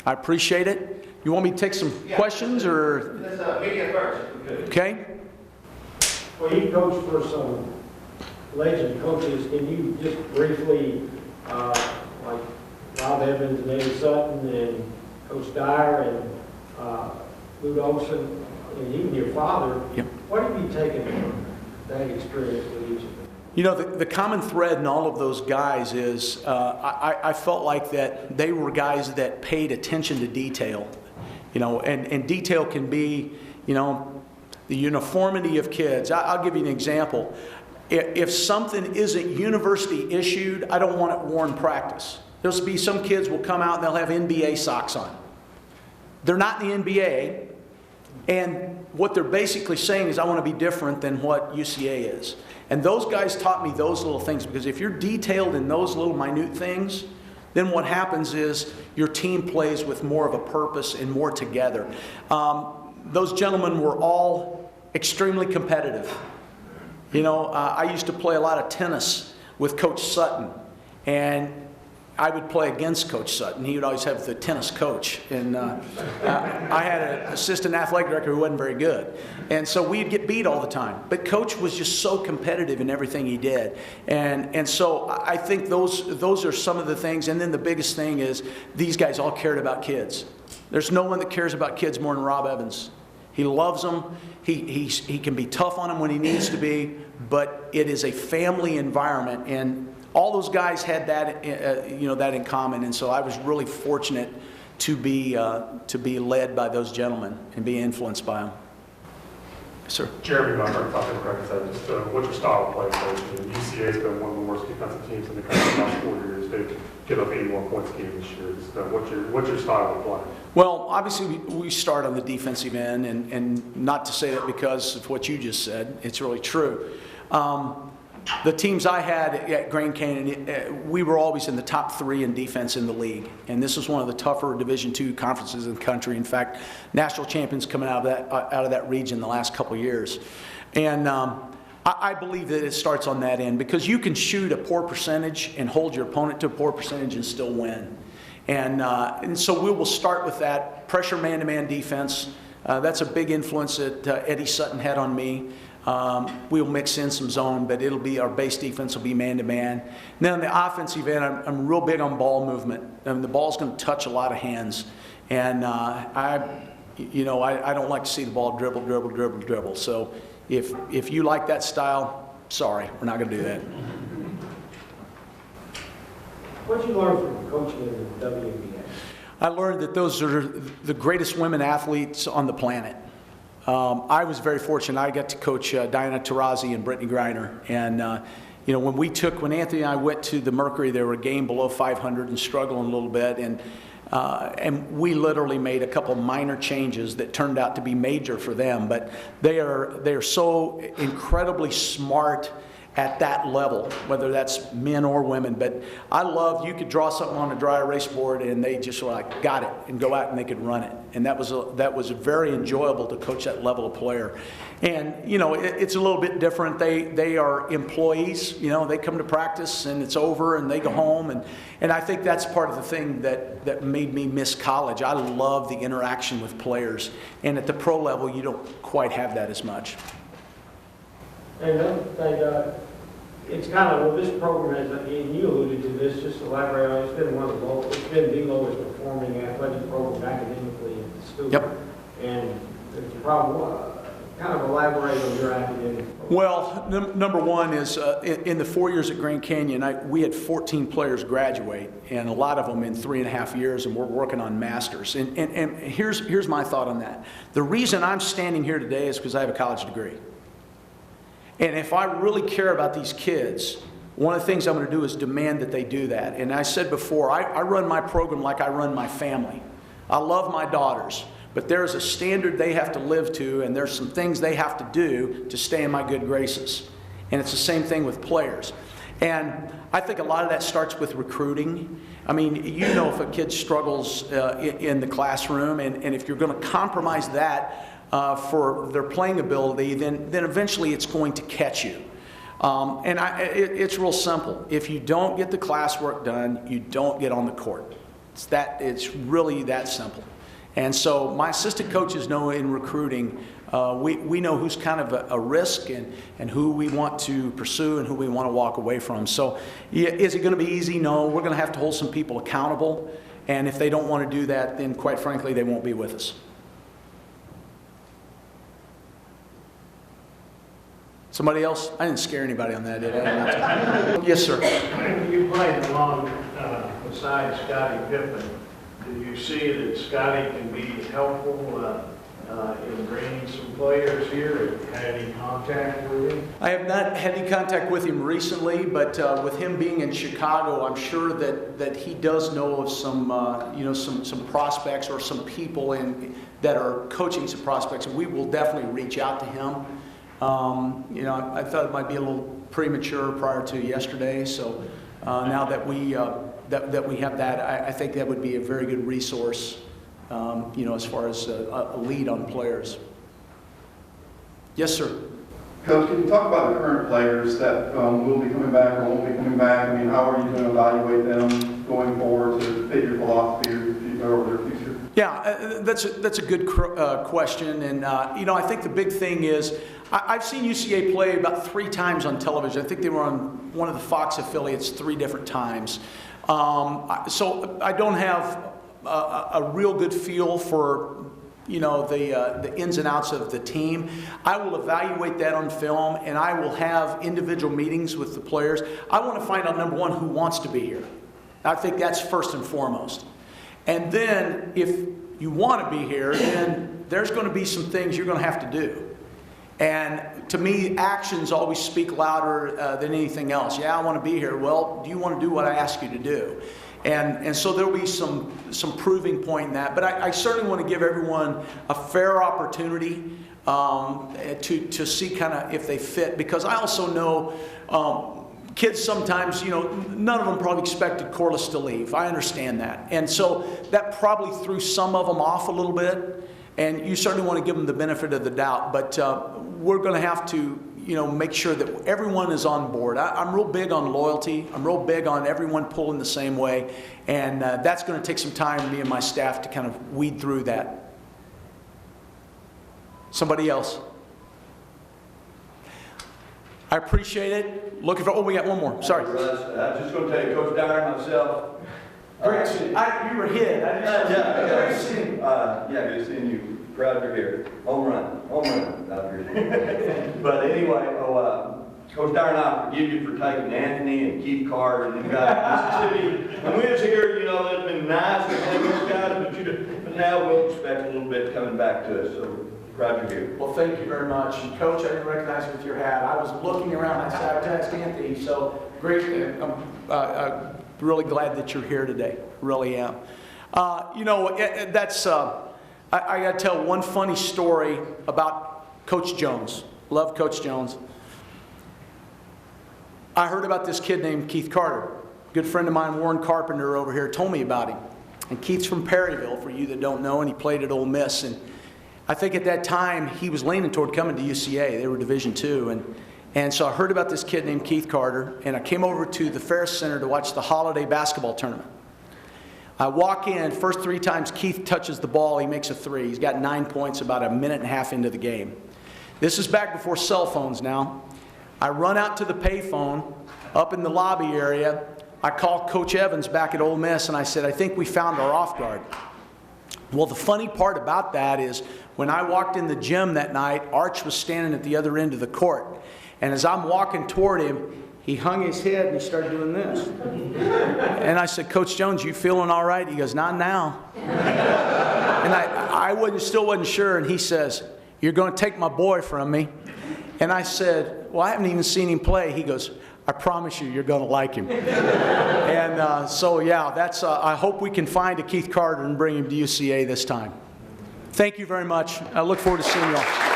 I appreciate it. You want me to take some questions or? Let's media first. Okay. Well, you coached for some legend coaches. Can you just briefly, like Rob Evans and Eddie Sutton and Coach Dyer and Lou Olson and even your father, Yep. what have you taken from that experience with each of them? You know, the common thread in all of those guys is I felt like that they were guys that paid attention to detail, you know, and detail can be, you know, the uniformity of kids. I'll give you an example. If something isn't university issued, I don't want it worn in practice. There'll be some kids will come out and they'll have NBA socks on. They're not in the NBA, and what they're basically saying is I want to be different than what UCA is. And those guys taught me those little things, because if you're detailed in those little minute things, then what happens is your team plays with more of a purpose and more together. Those gentlemen were all extremely competitive. You know, I used to play a lot of tennis with Coach Sutton, and I would play against Coach Sutton. He would always have the tennis coach. And I had an assistant athletic director who wasn't very good. And so we'd get beat all the time. But Coach was just so competitive in everything he did. And so I think those are some of the things. And then the biggest thing is these guys all cared about kids. There's no one that cares about kids more than Rob Evans. He loves them. He can be tough on them when he needs to be. But it is a family environment. And all those guys had that, that in common, and so I was really fortunate to be led by those gentlemen and be influenced by them. Yes, sir. Jeremy Bunker, talking about just what's your style of play, coach? UCA has been one of the worst defensive teams in the country the last 4 years. They give up 81 points a game this year. Just, what's your style of play? Well, obviously we start on the defensive end, and not to say that because of what you just said. It's really true. The teams I had at Grand Canyon, we were always in the top 3 in defense in the league. And this is one of the tougher Division II conferences in the country. In fact, national champions coming out of that region the last couple of years. And I believe that it starts on that end, because you can shoot a poor percentage and hold your opponent to a poor percentage and still win. And so we will start with that. Pressure man-to-man defense. That's a big influence that Eddie Sutton had on me. We'll mix in some zone, but it'll be our base defense will be man-to-man. Then on the offensive end, I'm real big on ball movement. I mean, the ball's going to touch a lot of hands, and I don't like to see the ball dribble. So if you like that style, sorry, we're not going to do that. What did you learn from coaching in the WNBA? I learned that those are the greatest women athletes on the planet. I was very fortunate. I got to coach Diana Taurasi and Brittany Griner. And, when Anthony and I went to the Mercury, they were a game below 500 and struggling a little bit. And we literally made a couple minor changes that turned out to be major for them. But they are so incredibly smart at that level, whether that's men or women. But I love, you could draw something on a dry erase board and they just were like, got it, and go out and they could run it. And that was very enjoyable to coach that level of player. And, it's a little bit different. They are employees, they come to practice and it's over and they go home. And I think that's part of the thing that made me miss college. I love the interaction with players. And at the pro level, you don't quite have that as much. And another thing, it's kind of, this program, and you alluded to this, just to elaborate on it, it's been the lowest performing athletic program academically in the school. Yep. And it's probably, kind of elaborate on your academic program. Well, number one is in the 4 years at Grand Canyon, we had 14 players graduate, and a lot of them in 3.5 years, and we're working on masters. And here's my thought on that. The reason I'm standing here today is because I have a college degree. And if I really care about these kids, one of the things I'm going to do is demand that they do that. And I said before, I run my program like I run my family. I love my daughters, but there's a standard they have to live to, and there's some things they have to do to stay in my good graces. And it's the same thing with players. And I think a lot of that starts with recruiting. I mean, if a kid struggles in the classroom, and if you're going to compromise that for their playing ability, then eventually it's going to catch you. It's real simple. If you don't get the classwork done, you don't get on the court. It's really that simple. And so my assistant coaches know in recruiting, we know who's kind of a risk and who we want to pursue and who we want to walk away from. So yeah, is it going to be easy? No. We're going to have to hold some people accountable. And if they don't want to do that, then quite frankly, they won't be with us. Somebody else? I didn't scare anybody on that, did I? Yes, sir. You played along beside Scotty Pippen. Do you see that Scotty can be helpful in bringing some players here? Have you had any contact with him? I have not had any contact with him recently, but with him being in Chicago, I'm sure that he does know of some prospects or some people that are coaching some prospects, and we will definitely reach out to him. I thought it might be a little premature prior to yesterday, so now that we have that, I think that would be a very good resource, as far as a lead on players. Yes, sir. Coach, can you talk about the current players that will be coming back or won't be coming back? I mean, how are you going to evaluate them going forward to fit your philosophy or their future? Yeah, that's a good question, and I think the big thing is I've seen UCA play about 3 times on television. I think they were on one of the Fox affiliates 3 different times. So I don't have a real good feel for the ins and outs of the team. I will evaluate that on film, and I will have individual meetings with the players. I want to find out, number one, who wants to be here. I think that's first and foremost. And then if you want to be here, then there's going to be some things you're going to have to do. And to me, actions always speak louder than anything else. Yeah, I want to be here. Well, do you want to do what I ask you to do? And so there'll be some proving point in that. But I certainly want to give everyone a fair opportunity to see kind of if they fit. Because I also know kids sometimes, none of them probably expected Corliss to leave. I understand that. And so that probably threw some of them off a little bit. And you certainly want to give them the benefit of the doubt. But we're going to have to, make sure that everyone is on board. I'm real big on loyalty. I'm real big on everyone pulling the same way. And that's going to take some time, me and my staff, to kind of weed through that. Somebody else? I appreciate it. Looking for, we got one more. Sorry. Russ, I was just going to tell you, Coach Dyer and myself. Great to see you. You were hit. Great to see you. Good seeing you. Proud you're here. Home run out here. But anyway, Coach Dyer and I forgive you for taking Anthony and Keith Carter and them guys to Mississippi. And we was here, it's been nice to have those guys, but now we'll expect a little bit coming back to us. So proud you're here. Well, thank you very much. And Coach, I didn't recognize you with your hat. I was looking around. I said, I text Anthony. So great. I'm really glad that you're here today. Really am. I got to tell one funny story about Coach Jones. Love Coach Jones. I heard about this kid named Keith Carter. A good friend of mine, Warren Carpenter, over here, told me about him. And Keith's from Perryville, for you that don't know, and he played at Ole Miss. And I think at that time, he was leaning toward coming to UCA. They were Division II. And so I heard about this kid named Keith Carter, and I came over to the Ferris Center to watch the holiday basketball tournament. I walk in, first 3 times Keith touches the ball, he makes a 3. He's got 9 points about a minute and a half into the game. This is back before cell phones now. I run out to the payphone up in the lobby area. I call Coach Evans back at Ole Miss, and I said, I think we found our off guard. Well, the funny part about that is when I walked in the gym that night, Arch was standing at the other end of the court. And as I'm walking toward him, he hung his head and he started doing this. And I said, Coach Jones, you feeling all right? He goes, not now. And I still wasn't sure. And he says, you're going to take my boy from me. And I said, well, I haven't even seen him play. He goes, I promise you're going to like him. And I hope we can find a Keith Carter and bring him to UCA this time. Thank you very much. I look forward to seeing you all.